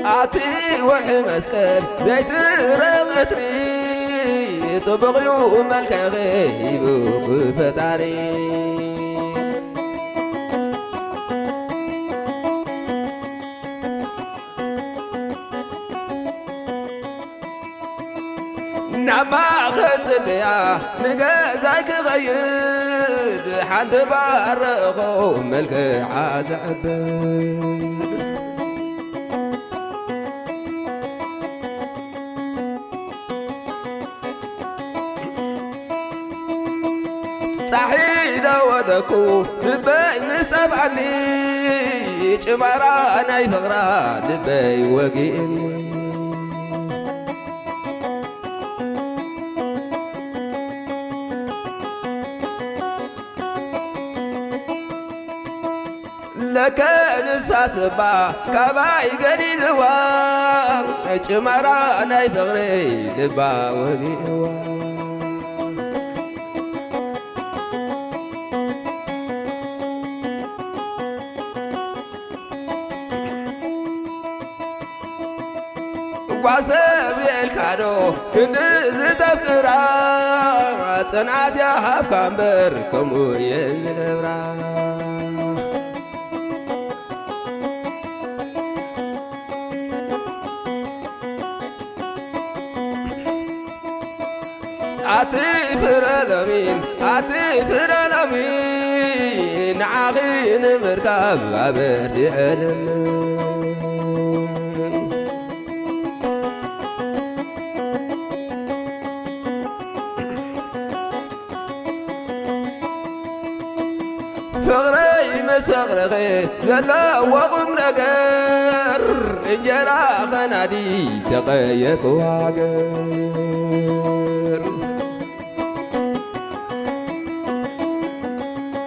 أعطي ورح مسكن زيت رغتري طبغيو ملك غيب فتاري نما خزد يا نجازك غيد حد بارخو ملك عذاب صحيح ودكو لبي مسبعني جمرا انا يفغرا لبي وقيني لكن ساسبا كباي قليل وام جمرا انا يفغري لبا وقيني واسب الكادو كنز تفكرا صنعت يا هاب كامبر كمو يزبرا أتفر الأمين عاقين مركب عبر علم فغري مسغرغي زلا وقم نقر انجرا خنادي تقيك واقر